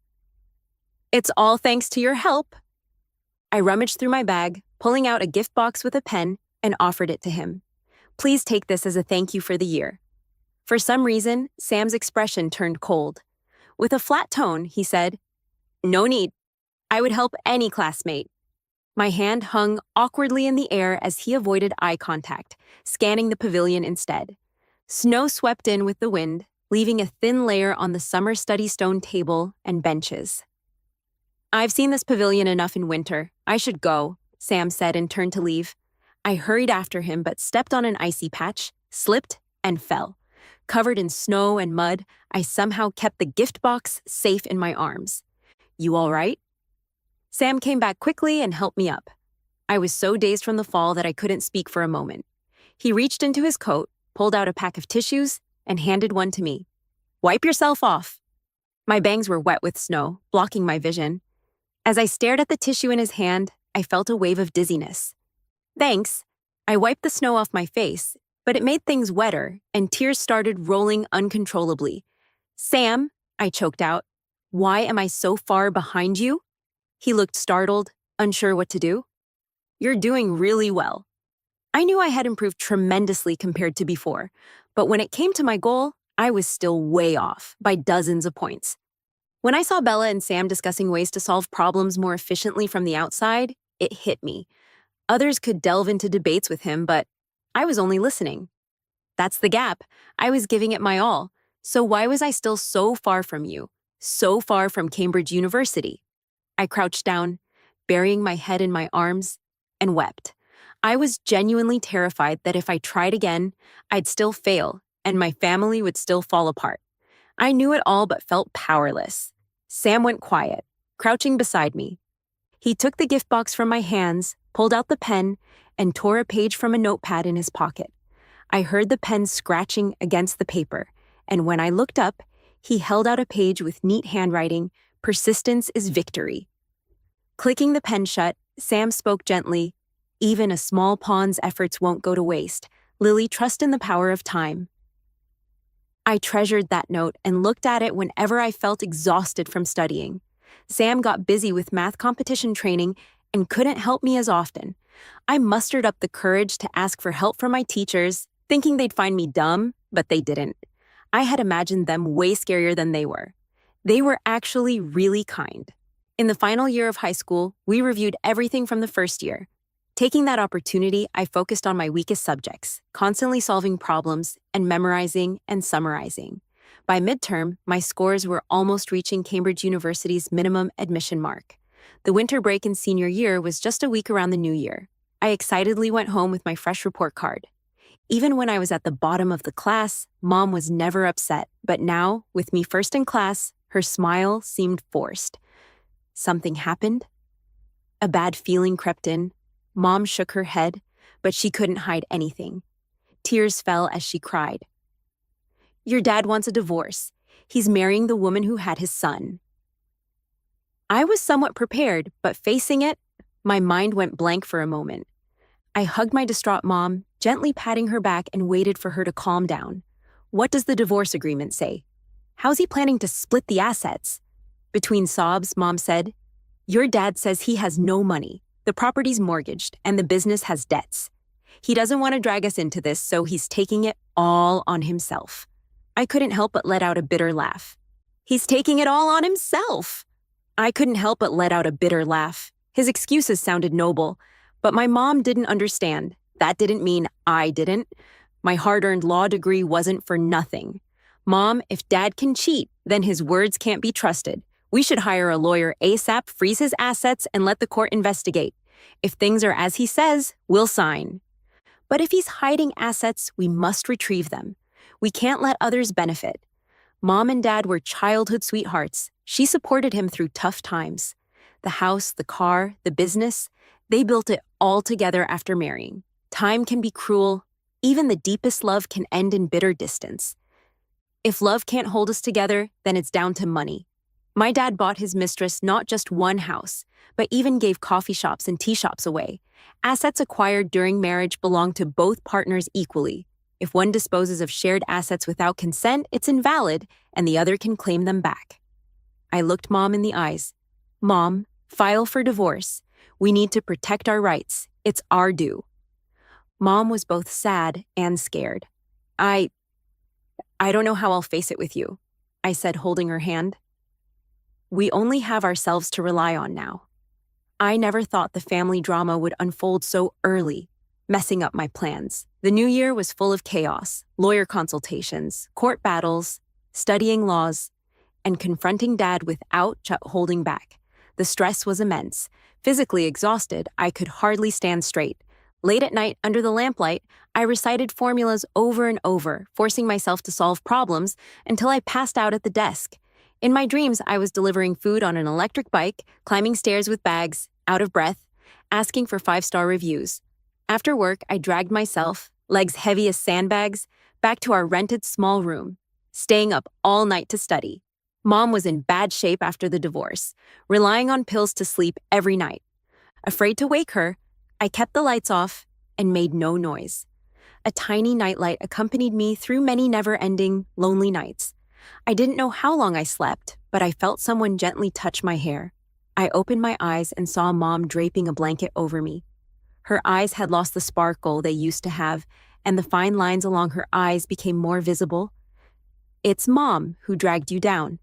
Speaker 1: "It's all thanks to your help." I rummaged through my bag, pulling out a gift box with a pen, and offered it to him. "Please take this as a thank you for the year." For some reason, Sam's expression turned cold. With a flat tone, he said, "No need. I would help any classmate." My hand hung awkwardly in the air as he avoided eye contact, scanning the pavilion instead. Snow swept in with the wind, leaving a thin layer on the summer study stone table and benches. "I've seen this pavilion enough in winter. I should go," Sam said and turned to leave. I hurried after him but stepped on an icy patch, slipped, and fell. Covered in snow and mud, I somehow kept the gift box safe in my arms. "You all right?" Sam came back quickly and helped me up. I was so dazed from the fall that I couldn't speak for a moment. He reached into his coat, pulled out a pack of tissues, and handed one to me. "Wipe yourself off." My bangs were wet with snow, blocking my vision. As I stared at the tissue in his hand, I felt a wave of dizziness. "Thanks." I wiped the snow off my face, but it made things wetter, and tears started rolling uncontrollably. "Sam," I choked out, "why am I so far behind you?" He looked startled, unsure what to do. "You're doing really well." I knew I had improved tremendously compared to before, but when it came to my goal, I was still way off by dozens of points. When I saw Bella and Sam discussing ways to solve problems more efficiently from the outside, it hit me. Others could delve into debates with him, but I was only listening. That's the gap. I was giving it my all. So why was I still so far from you? So far from Cambridge University? I crouched down, burying my head in my arms, and wept. I was genuinely terrified that if I tried again, I'd still fail, and my family would still fall apart. I knew it all but felt powerless. Sam went quiet, crouching beside me. He took the gift box from my hands, pulled out the pen, and tore a page from a notepad in his pocket. I heard the pen scratching against the paper, and when I looked up, he held out a page with neat handwriting, "Persistence is victory." Clicking the pen shut, Sam spoke gently, "Even a small pawn's efforts won't go to waste. Lily, trust in the power of time." I treasured that note and looked at it whenever I felt exhausted from studying. Sam got busy with math competition training and couldn't help me as often. I mustered up the courage to ask for help from my teachers, thinking they'd find me dumb, but they didn't. I had imagined them way scarier than they were. They were actually really kind. In the final year of high school, we reviewed everything from the first year. Taking that opportunity, I focused on my weakest subjects, constantly solving problems and memorizing and summarizing. By midterm, my scores were almost reaching Cambridge University's minimum admission mark. The winter break in senior year was just a week around the new year. I excitedly went home with my fresh report card. Even when I was at the bottom of the class, Mom was never upset, but now, with me first in class, her smile seemed forced. Something happened? A bad feeling crept in. Mom shook her head, but she couldn't hide anything. Tears fell as she cried. "Your dad wants a divorce. He's marrying the woman who had his son." I was somewhat prepared, but facing it, my mind went blank for a moment. I hugged my distraught mom, gently patting her back, and waited for her to calm down. "What does the divorce agreement say? How's he planning to split the assets?" Between sobs, Mom said, "Your dad says he has no money. The property's mortgaged, and the business has debts. He doesn't want to drag us into this, so he's taking it all on himself." I couldn't help but let out a bitter laugh. "He's taking it all on himself!" I couldn't help but let out a bitter laugh. His excuses sounded noble, but my mom didn't understand. That didn't mean I didn't. My hard-earned law degree wasn't for nothing. "Mom, if Dad can cheat, then his words can't be trusted. We should hire a lawyer ASAP, freeze his assets, and let the court investigate. If things are as he says, we'll sign. But if he's hiding assets, we must retrieve them. We can't let others benefit." Mom and Dad were childhood sweethearts. She supported him through tough times. The house, the car, the business, they built it all together after marrying. Time can be cruel. Even the deepest love can end in bitter distance. If love can't hold us together, then it's down to money. My dad bought his mistress not just one house, but even gave coffee shops and tea shops away. Assets acquired during marriage belong to both partners equally. If one disposes of shared assets without consent, it's invalid, and the other can claim them back. I looked Mom in the eyes. "Mom, file for divorce. We need to protect our rights. It's our due." Mom was both sad and scared. I don't know how I'll face it with you," I said, holding her hand. "We only have ourselves to rely on now." I never thought the family drama would unfold so early, messing up my plans. The new year was full of chaos, lawyer consultations, court battles, studying laws, and confronting Dad without holding back. The stress was immense. Physically exhausted, I could hardly stand straight. Late at night, under the lamplight, I recited formulas over and over, forcing myself to solve problems until I passed out at the desk. In my dreams, I was delivering food on an electric bike, climbing stairs with bags, out of breath, asking for 5-star reviews. After work, I dragged myself, legs heavy as sandbags, back to our rented small room, staying up all night to study. Mom was in bad shape after the divorce, relying on pills to sleep every night. Afraid to wake her, I kept the lights off and made no noise. A tiny nightlight accompanied me through many never-ending, lonely nights. I didn't know how long I slept, but I felt someone gently touch my hair. I opened my eyes and saw Mom draping a blanket over me. Her eyes had lost the sparkle they used to have, and the fine lines along her eyes became more visible. "It's Mom who dragged you down."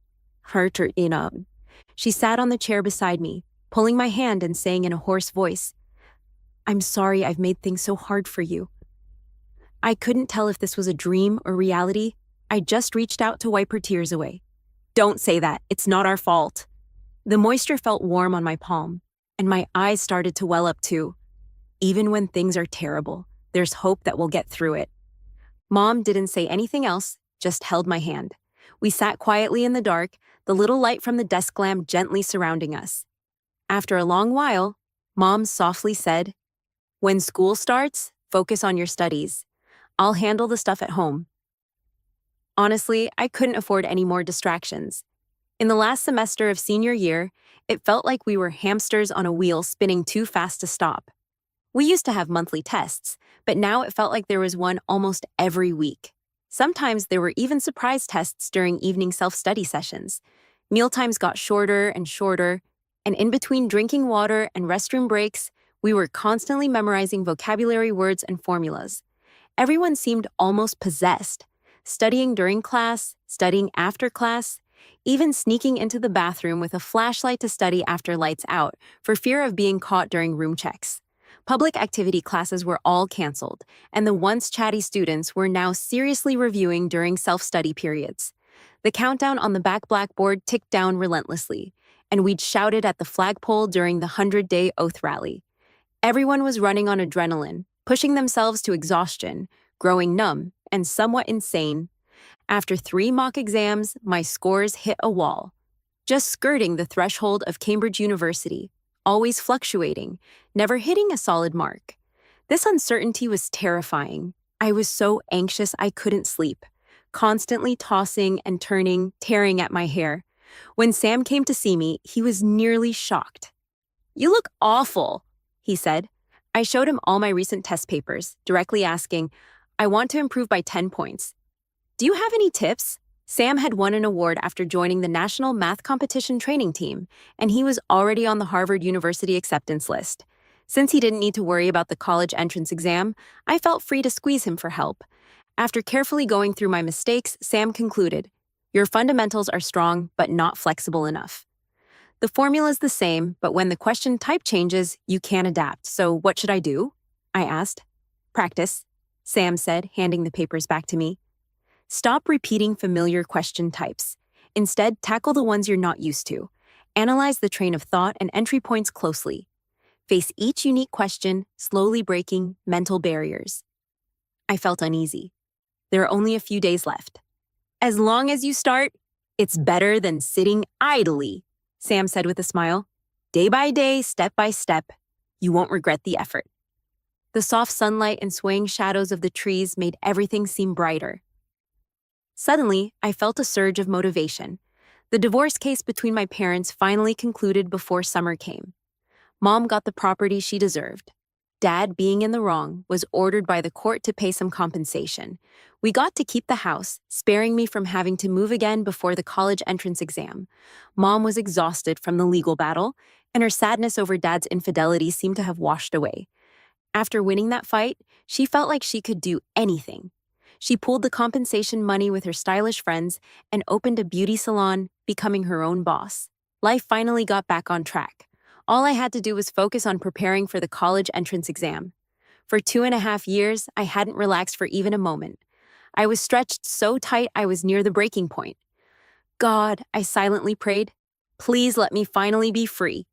Speaker 1: She sat on the chair beside me, pulling my hand and saying in a hoarse voice, "I'm sorry I've made things so hard for you." I couldn't tell if this was a dream or reality. I just reached out to wipe her tears away. "Don't say that. It's not our fault." The moisture felt warm on my palm, and my eyes started to well up too. Even when things are terrible, there's hope that we'll get through it. Mom didn't say anything else, just held my hand. We sat quietly in the dark, the little light from the desk lamp gently surrounding us. After a long while, Mom softly said, "When school starts, focus on your studies. I'll handle the stuff at home." Honestly, I couldn't afford any more distractions. In the last semester of senior year, it felt like we were hamsters on a wheel spinning too fast to stop. We used to have monthly tests, but now it felt like there was one almost every week. Sometimes there were even surprise tests during evening self-study sessions. Mealtimes got shorter and shorter, and in between drinking water and restroom breaks, we were constantly memorizing vocabulary words and formulas. Everyone seemed almost possessed, studying during class, studying after class, even sneaking into the bathroom with a flashlight to study after lights out for fear of being caught during room checks. Public activity classes were all canceled, and the once chatty students were now seriously reviewing during self-study periods. The countdown on the back blackboard ticked down relentlessly, and we'd shouted at the flagpole during the 100-day oath rally. Everyone was running on adrenaline, pushing themselves to exhaustion, growing numb, and somewhat insane. After 3 mock exams, my scores hit a wall, just skirting the threshold of Cambridge University, always fluctuating, never hitting a solid mark. This uncertainty was terrifying. I was so anxious I couldn't sleep, constantly tossing and turning, tearing at my hair. When Sam came to see me, he was nearly shocked. "You look awful," he said. I showed him all my recent test papers, directly asking, "I want to improve by 10 points. Do you have any tips?" Sam had won an award after joining the National Math Competition training team, and he was already on the Harvard University acceptance list. Since he didn't need to worry about the college entrance exam, I felt free to squeeze him for help. After carefully going through my mistakes, Sam concluded, "Your fundamentals are strong, but not flexible enough. The formula's the same, but when the question type changes, you can't adapt. So what should I do?" I asked. "Practice," Sam said, handing the papers back to me. Stop repeating familiar question types. Instead, tackle the ones you're not used to. Analyze the train of thought and entry points closely. Face each unique question, slowly breaking mental barriers. I felt uneasy. There are only a few days left. "As long as you start, it's better than sitting idly," Sam said with a smile. "Day by day, step by step, you won't regret the effort." The soft sunlight and swaying shadows of the trees made everything seem brighter. Suddenly, I felt a surge of motivation. The divorce case between my parents finally concluded before summer came. Mom got the property she deserved. Dad, being in the wrong, was ordered by the court to pay some compensation. We got to keep the house, sparing me from having to move again before the college entrance exam. Mom was exhausted from the legal battle, and her sadness over Dad's infidelity seemed to have washed away. After winning that fight, she felt like she could do anything. She pooled the compensation money with her stylish friends and opened a beauty salon, becoming her own boss. Life finally got back on track. All I had to do was focus on preparing for the college entrance exam. For 2.5 years, I hadn't relaxed for even a moment. I was stretched so tight I was near the breaking point. God, I silently prayed, please let me finally be free.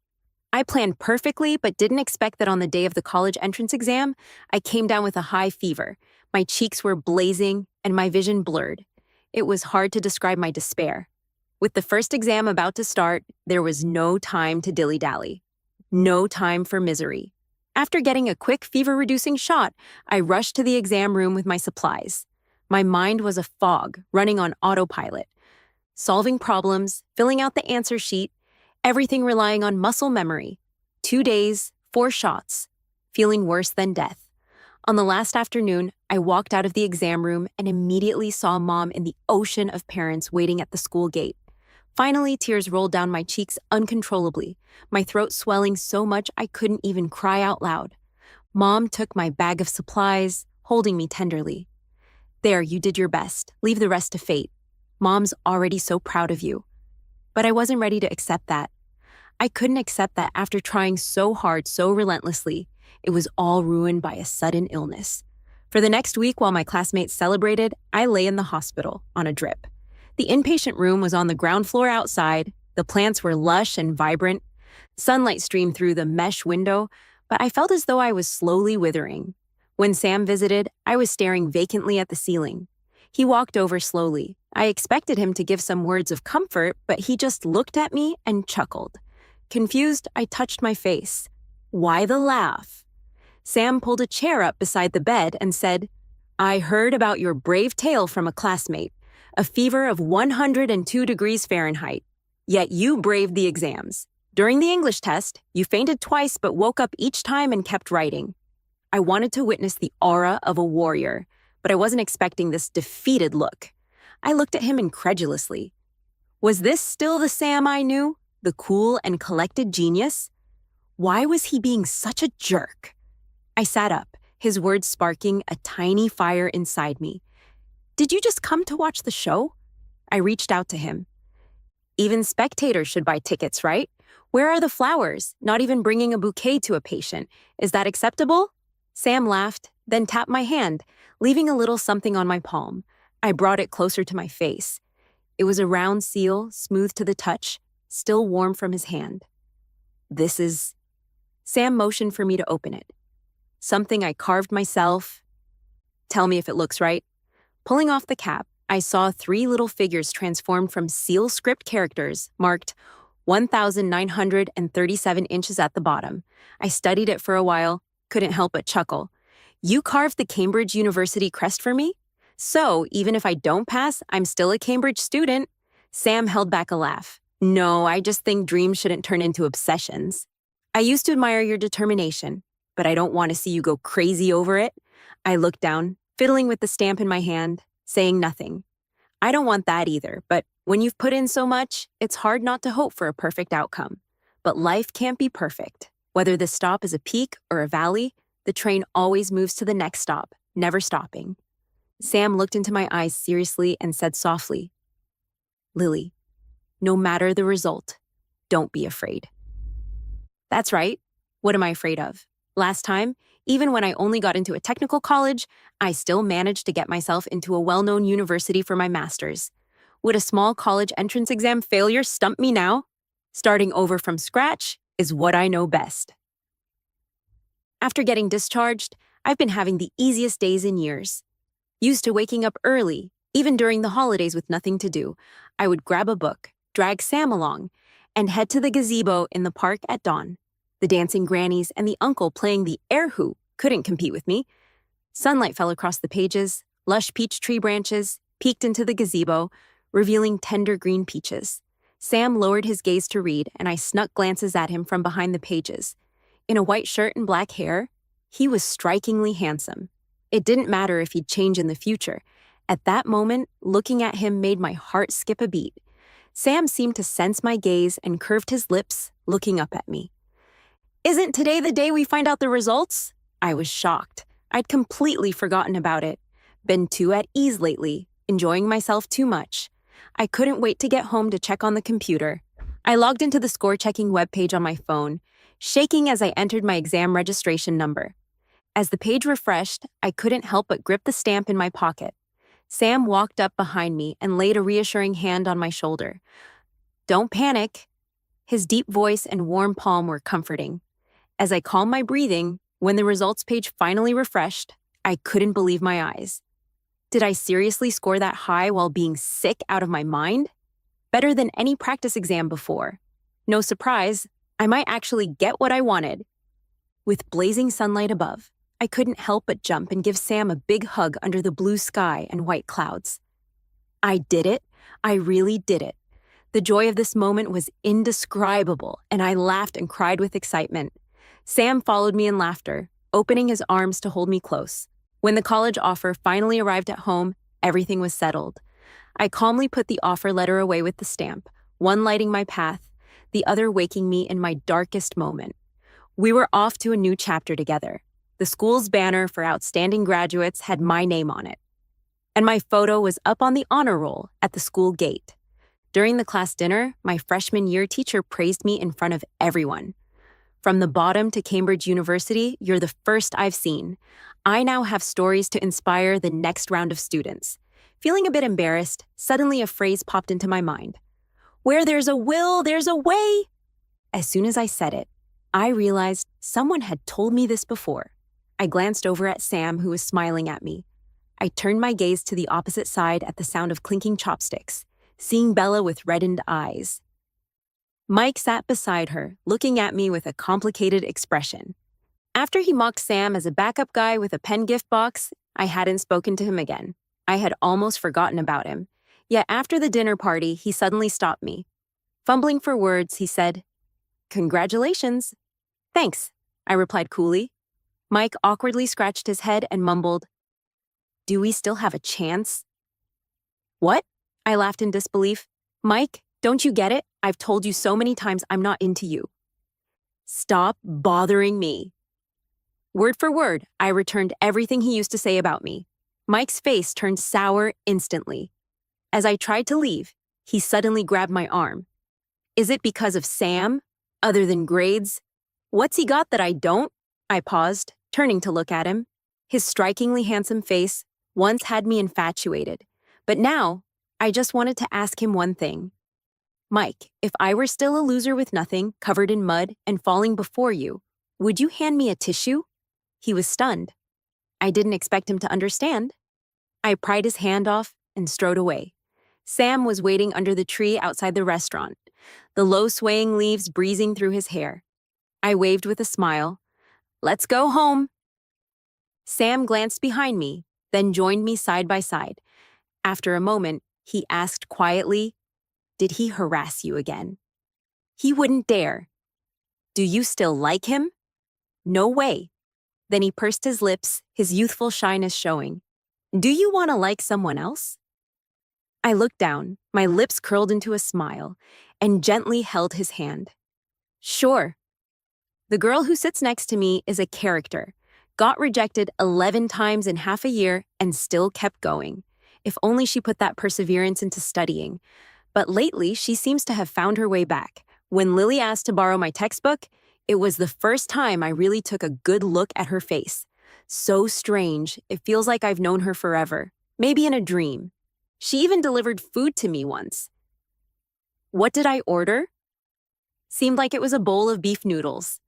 Speaker 1: I planned perfectly, but didn't expect that on the day of the college entrance exam, I came down with a high fever. My cheeks were blazing, and my vision blurred. It was hard to describe my despair. With the first exam about to start, there was no time to dilly-dally. No time for misery. After getting a quick fever-reducing shot, I rushed to the exam room with my supplies. My mind was a fog, running on autopilot. Solving problems, filling out the answer sheet, everything relying on muscle memory. 2 days, 4 shots, feeling worse than death. On the last afternoon, I walked out of the exam room and immediately saw Mom in the ocean of parents waiting at the school gate. Finally, tears rolled down my cheeks uncontrollably, my throat swelling so much I couldn't even cry out loud. Mom took my bag of supplies, holding me tenderly. There, you did your best. Leave the rest to fate. Mom's already so proud of you. But I wasn't ready to accept that. I couldn't accept that after trying so hard, so relentlessly, it was all ruined by a sudden illness. For the next week, while my classmates celebrated, I lay in the hospital on a drip. The inpatient room was on the ground floor outside. The plants were lush and vibrant. Sunlight streamed through the mesh window, but I felt as though I was slowly withering. When Sam visited, I was staring vacantly at the ceiling. He walked over slowly. I expected him to give some words of comfort, but he just looked at me and chuckled. Confused, I touched my face. Why the laugh? Sam pulled a chair up beside the bed and said, I heard about your brave tale from a classmate. A fever of 102 degrees Fahrenheit. Yet you braved the exams. During the English test, you fainted twice but woke up each time and kept writing. I wanted to witness the aura of a warrior, but I wasn't expecting this defeated look. I looked at him incredulously. Was this still the Sam I knew? The cool and collected genius? Why was he being such a jerk? I sat up, his words sparking a tiny fire inside me. Did you just come to watch the show? I reached out to him. Even spectators should buy tickets, right? Where are the flowers? Not even bringing a bouquet to a patient. Is that acceptable? Sam laughed, then tapped my hand, leaving a little something on my palm. I brought it closer to my face. It was a round seal, smooth to the touch, still warm from his hand. This is... Sam motioned for me to open it. Something I carved myself. Tell me if it looks right. Pulling off the cap, I saw 3 little figures transformed from seal script characters marked 1,937 inches at the bottom. I studied it for a while, couldn't help but chuckle. You carved the Cambridge University crest for me? So, even if I don't pass, I'm still a Cambridge student. Sam held back a laugh. No, I just think dreams shouldn't turn into obsessions. I used to admire your determination, but I don't want to see you go crazy over it. I looked down, fiddling with the stamp in my hand, saying nothing. I don't want that either, but when you've put in so much, it's hard not to hope for a perfect outcome. But life can't be perfect. Whether the stop is a peak or a valley, the train always moves to the next stop, never stopping. Sam looked into my eyes seriously and said softly, Lily, no matter the result, don't be afraid. That's right. What am I afraid of? Last time, even when I only got into a technical college, I still managed to get myself into a well-known university for my master's. Would a small college entrance exam failure stump me now? Starting over from scratch is what I know best. After getting discharged, I've been having the easiest days in years. Used to waking up early, even during the holidays with nothing to do, I would grab a book, drag Sam along, and head to the gazebo in the park at dawn. The dancing grannies and the uncle playing the air hoop couldn't compete with me. Sunlight fell across the pages, lush peach tree branches peeked into the gazebo, revealing tender green peaches. Sam lowered his gaze to read, and I snuck glances at him from behind the pages. In a white shirt and black hair, he was strikingly handsome. It didn't matter if he'd change in the future. At that moment, looking at him made my heart skip a beat. Sam seemed to sense my gaze and curved his lips, looking up at me. Isn't today the day we find out the results? I was shocked. I'd completely forgotten about it. Been too at ease lately, enjoying myself too much. I couldn't wait to get home to check on the computer. I logged into the score-checking webpage on my phone. shaking as I entered my exam registration number. As the page refreshed, I couldn't help but grip the stamp in my pocket. Sam walked up behind me and laid a reassuring hand on my shoulder. "Don't panic." His deep voice and warm palm were comforting. As I calmed my breathing, when the results page finally refreshed, I couldn't believe my eyes. Did I seriously score that high while being sick out of my mind? Better than any practice exam before. No surprise, I might actually get what I wanted. With blazing sunlight above, I couldn't help but jump and give Sam a big hug under the blue sky and white clouds. I did it. I really did it. The joy of this moment was indescribable, and I laughed and cried with excitement. Sam followed me in laughter, opening his arms to hold me close. When the college offer finally arrived at home, everything was settled. I calmly put the offer letter away with the stamp, one lighting my path, the other waking me in my darkest moment. We were off to a new chapter together. The school's banner for outstanding graduates had my name on it, and my photo was up on the honor roll at the school gate. During the class dinner, my freshman year teacher praised me in front of everyone. "From the bottom to Cambridge University, you're the first I've seen. I now have stories to inspire the next round of students." Feeling a bit embarrassed, suddenly a phrase popped into my mind. "Where there's a will, there's a way." As soon as I said it, I realized someone had told me this before. I glanced over at Sam, who was smiling at me. I turned my gaze to the opposite side at the sound of clinking chopsticks, seeing Bella with reddened eyes. Mike sat beside her, looking at me with a complicated expression. After he mocked Sam as a backup guy with a pen gift box, I hadn't spoken to him again. I had almost forgotten about him. Yet after the dinner party, he suddenly stopped me. Fumbling for words, he said, "Congratulations." "Thanks," I replied coolly. Mike awkwardly scratched his head and mumbled, "Do we still have a chance?" "What?" I laughed in disbelief. "Mike, don't you get it? I've told you so many times I'm not into you." "Stop bothering me." Word for word, I returned everything he used to say about me. Mike's face turned sour instantly. As I tried to leave, he suddenly grabbed my arm. "Is it because of Sam? Other than grades? What's he got that I don't?" I paused, turning to look at him. His strikingly handsome face once had me infatuated, but now I just wanted to ask him one thing. "Mike, if I were still a loser with nothing, covered in mud, and falling before you, would you hand me a tissue?" He was stunned. I didn't expect him to understand. I pried his hand off and strode away. Sam was waiting under the tree outside the restaurant, the low swaying leaves breezing through his hair. I waved with a smile. "Let's go home." Sam glanced behind me, then joined me side by side. After a moment, he asked quietly, "Did he harass you again?" "He wouldn't dare." "Do you still like him?" "No way." Then he pursed his lips, his youthful shyness showing. "Do you want to like someone else?" I looked down, my lips curled into a smile, and gently held his hand. "Sure." The girl who sits next to me is a character. Got rejected 11 times in half a year and still kept going. If only she put that perseverance into studying. But lately, she seems to have found her way back. When Lily asked to borrow my textbook, it was the first time I really took a good look at her face. So strange, it feels like I've known her forever, maybe in a dream. She even delivered food to me once. What did I order? Seemed like it was a bowl of beef noodles.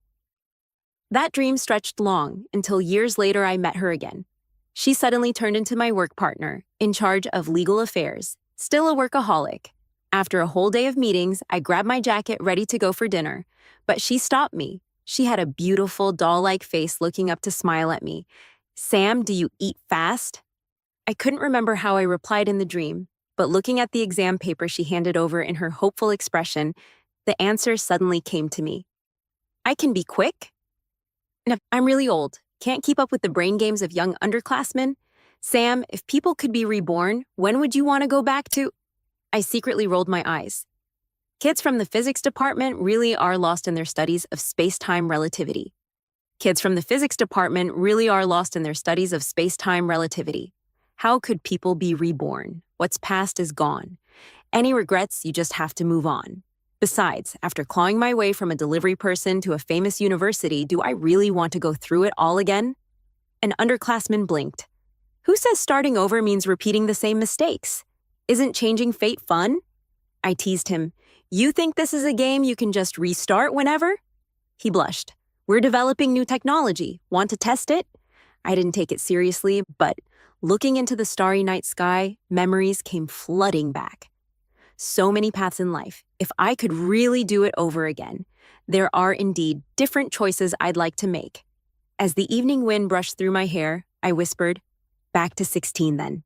Speaker 1: That dream stretched long until years later I met her again. She suddenly turned into my work partner, in charge of legal affairs, still a workaholic. After a whole day of meetings, I grabbed my jacket ready to go for dinner, but she stopped me. She had a beautiful, doll-like face looking up to smile at me. "Sam, do you eat fast?" I couldn't remember how I replied in the dream, but looking at the exam paper she handed over in her hopeful expression, the answer suddenly came to me. "I can be quick." No, I'm really old. Can't keep up with the brain games of young underclassmen. "Sam, if people could be reborn, when would you want to go back to?" I secretly rolled my eyes. Kids from the physics department really are lost in their studies of space-time relativity. Kids from the physics department really are lost in their studies of space-time relativity. How could people be reborn? What's past is gone. Any regrets, you just have to move on. Besides, after clawing my way from a delivery person to a famous university, do I really want to go through it all again? An underclassman blinked. Who says starting over means repeating the same mistakes? Isn't changing fate fun? I teased him. You think this is a game you can just restart whenever? He blushed. We're developing new technology. Want to test it? I didn't take it seriously, but looking into the starry night sky, memories came flooding back. So many paths in life. If I could really do it over again, there are indeed different choices I'd like to make. As the evening wind brushed through my hair, I whispered, back to 16 then.